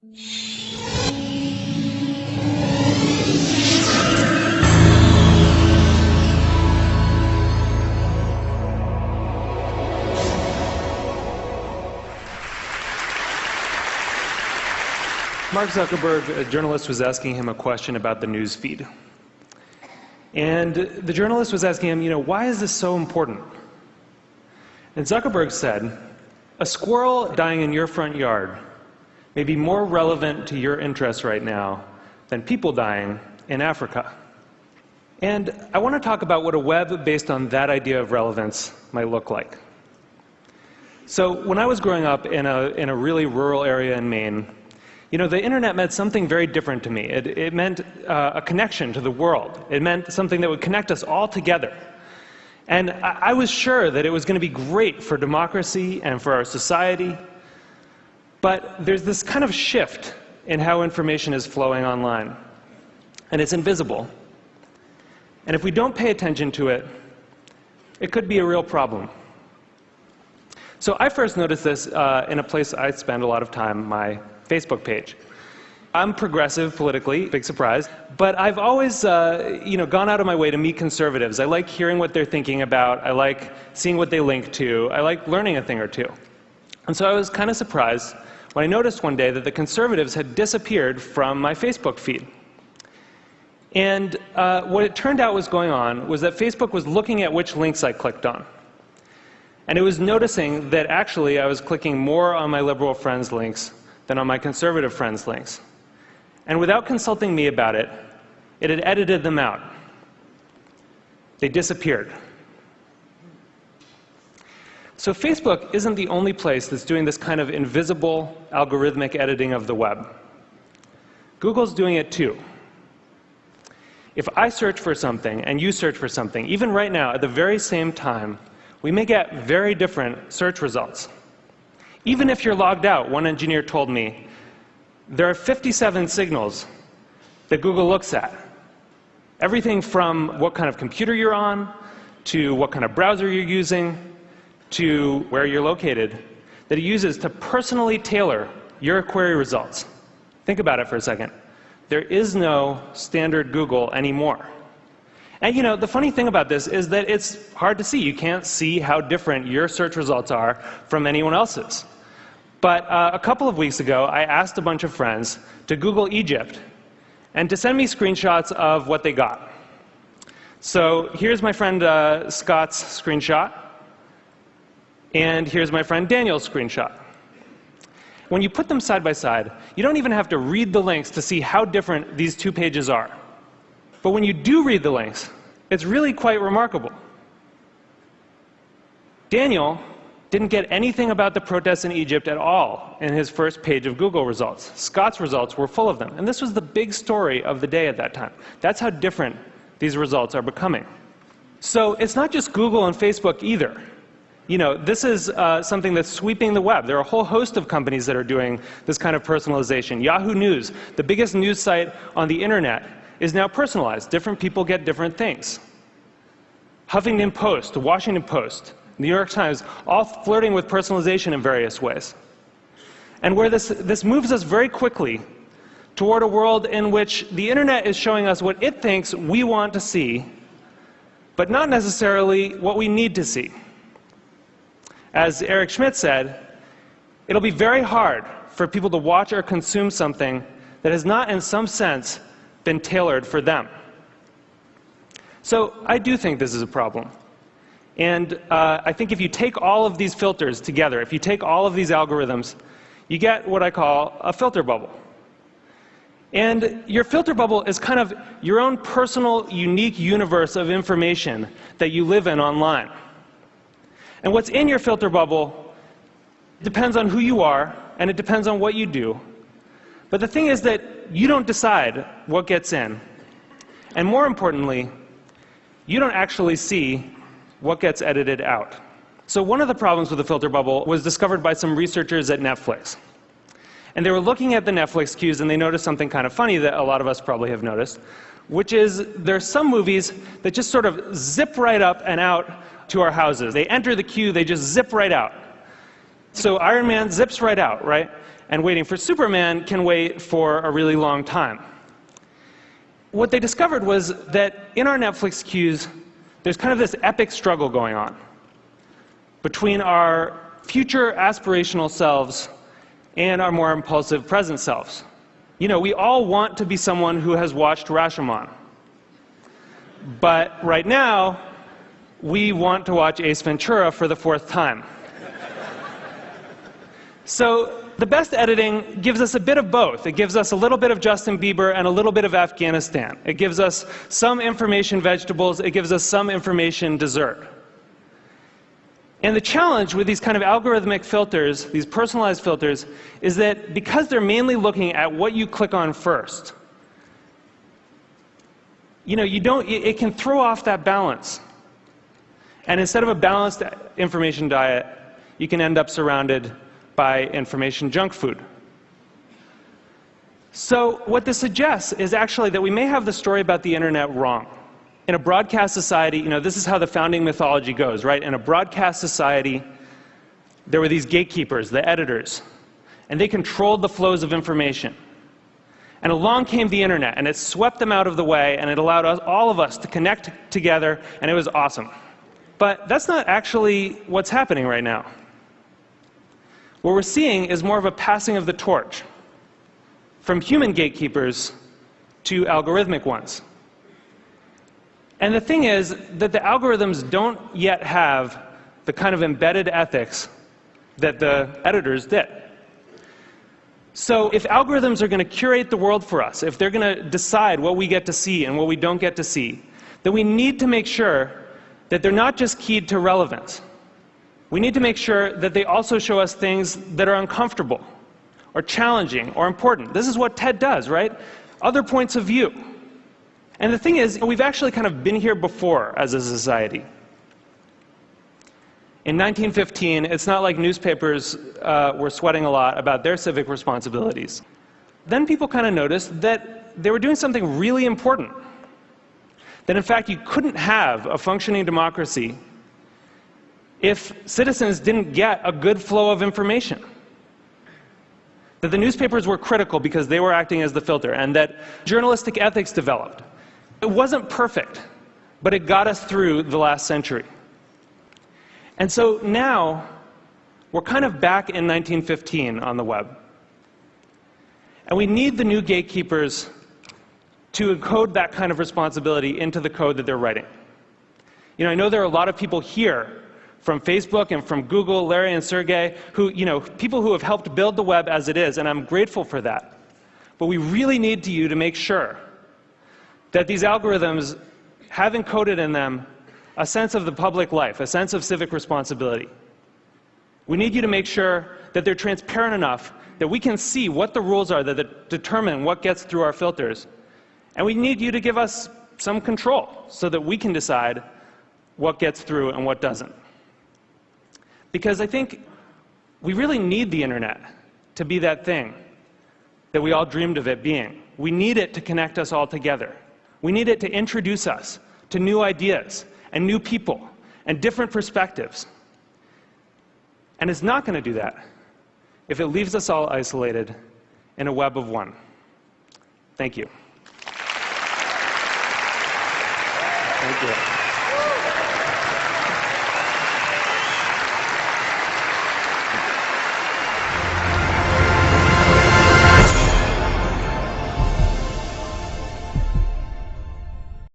Mark Zuckerberg, a journalist, was asking him a question about the news feed. And the journalist was asking him, why is this so important? And Zuckerberg said, a squirrel dying in your front yard may be more relevant to your interests right now than people dying in Africa. And I want to talk about what a web based on that idea of relevance might look like. So when I was growing up in a really rural area in Maine, the internet meant something very different to me. It meant a connection to the world. It meant something that would connect us all together. And I was sure that it was going to be great for democracy and for our society. But there's this kind of shift in how information is flowing online. And it's invisible. And if we don't pay attention to it, it could be a real problem. So I first noticed this in a place I spend a lot of time, my Facebook page. I'm progressive politically, big surprise, but I've always gone out of my way to meet conservatives. I like hearing what they're thinking about. I like seeing what they link to. I like learning a thing or two. And so I was kind of surprised when I noticed one day that the conservatives had disappeared from my Facebook feed. And what it turned out was going on was that Facebook was looking at which links I clicked on. And it was noticing that actually I was clicking more on my liberal friends' links than on my conservative friends' links. And without consulting me about it, it had edited them out. They disappeared. So Facebook isn't the only place that's doing this kind of invisible algorithmic editing of the web. Google's doing it too. If I search for something and you search for something, even right now at the very same time, we may get very different search results. Even if you're logged out, one engineer told me, there are 57 signals that Google looks at. Everything from what kind of computer you're on, to what kind of browser you're using, to where you're located, that it uses to personally tailor your query results. Think about it for a second. There is no standard Google anymore. And the funny thing about this is that it's hard to see. You can't see how different your search results are from anyone else's. But a couple of weeks ago, I asked a bunch of friends to Google Egypt and to send me screenshots of what they got. So here's my friend Scott's screenshot, and here's my friend Daniel's screenshot. When you put them side by side, you don't even have to read the links to see how different these two pages are. But when you do read the links, it's really quite remarkable. Daniel didn't get anything about the protests in Egypt at all in his first page of Google results. Scott's results were full of them. And this was the big story of the day at that time. That's how different these results are becoming. So it's not just Google and Facebook either. This is something that's sweeping the web. There are a whole host of companies that are doing this kind of personalization. Yahoo News, the biggest news site on the internet, is now personalized. Different people get different things. Huffington Post, the Washington Post, New York Times, all flirting with personalization in various ways. And where this moves us very quickly toward a world in which the internet is showing us what it thinks we want to see, but not necessarily what we need to see. As Eric Schmidt said, it'll be very hard for people to watch or consume something that has not, in some sense, been tailored for them. So I do think this is a problem. And I think if you take all of these filters together, if you take all of these algorithms, you get what I call a filter bubble. And your filter bubble is kind of your own personal, unique universe of information that you live in online. And what's in your filter bubble depends on who you are, and it depends on what you do. But the thing is that you don't decide what gets in. And more importantly, you don't actually see what gets edited out. So one of the problems with the filter bubble was discovered by some researchers at Netflix. And they were looking at the Netflix queues, and they noticed something kind of funny that a lot of us probably have noticed, which is there are some movies that just sort of zip right up and out to our houses. They enter the queue, they just zip right out. So Iron Man zips right out, right? and waiting for Superman can wait for a really long time. What they discovered was that in our Netflix queues, there's kind of this epic struggle going on between our future aspirational selves and our more impulsive present selves. You know, we all want to be someone who has watched Rashomon. But right now, we want to watch Ace Ventura for the 4th time. So the best editing gives us a bit of both. It gives us a little bit of Justin Bieber and a little bit of Afghanistan. It gives us some information vegetables. It gives us some information dessert. And the challenge with these kind of algorithmic filters, these personalized filters, is that because they're mainly looking at what you click on first, you know, it can throw off that balance. And instead of a balanced information diet, you can end up surrounded by information junk food. So what this suggests is actually that we may have the story about the internet wrong. In a broadcast society, you know, this is how the founding mythology goes, right? In a broadcast society, there were these gatekeepers, the editors, and they controlled the flows of information. And along came the internet, and it swept them out of the way, and it allowed all of us to connect together, and it was awesome. But that's not actually what's happening right now. What we're seeing is more of a passing of the torch from human gatekeepers to algorithmic ones. And the thing is that the algorithms don't yet have the kind of embedded ethics that the editors did. So if algorithms are going to curate the world for us, if they're going to decide what we get to see and what we don't get to see, then we need to make sure that they're not just keyed to relevance. We need to make sure that they also show us things that are uncomfortable, or challenging, or important. This is what TED does, right? Other points of view. And the thing is, we've actually kind of been here before as a society. In 1915, it's not like newspapers were sweating a lot about their civic responsibilities. Then people kind of noticed that they were doing something really important. That in fact, you couldn't have a functioning democracy if citizens didn't get a good flow of information. That the newspapers were critical because they were acting as the filter, and that journalistic ethics developed. It wasn't perfect, but it got us through the last century. And so now, we're kind of back in 1915 on the web. And we need the new gatekeepers to encode that kind of responsibility into the code that they're writing. You know, I know there are a lot of people here from Facebook and from Google, Larry and Sergey, who, you know, people who have helped build the web as it is, and I'm grateful for that. But we really need you to make sure that these algorithms have encoded in them a sense of the public life, a sense of civic responsibility. We need you to make sure that they're transparent enough that we can see what the rules are that determine what gets through our filters. And we need you to give us some control so that we can decide what gets through and what doesn't. Because I think we really need the internet to be that thing that we all dreamed of it being. We need it to connect us all together. We need it to introduce us to new ideas and new people and different perspectives. And it's not going to do that if it leaves us all isolated in a web of one. Thank you. Thank you.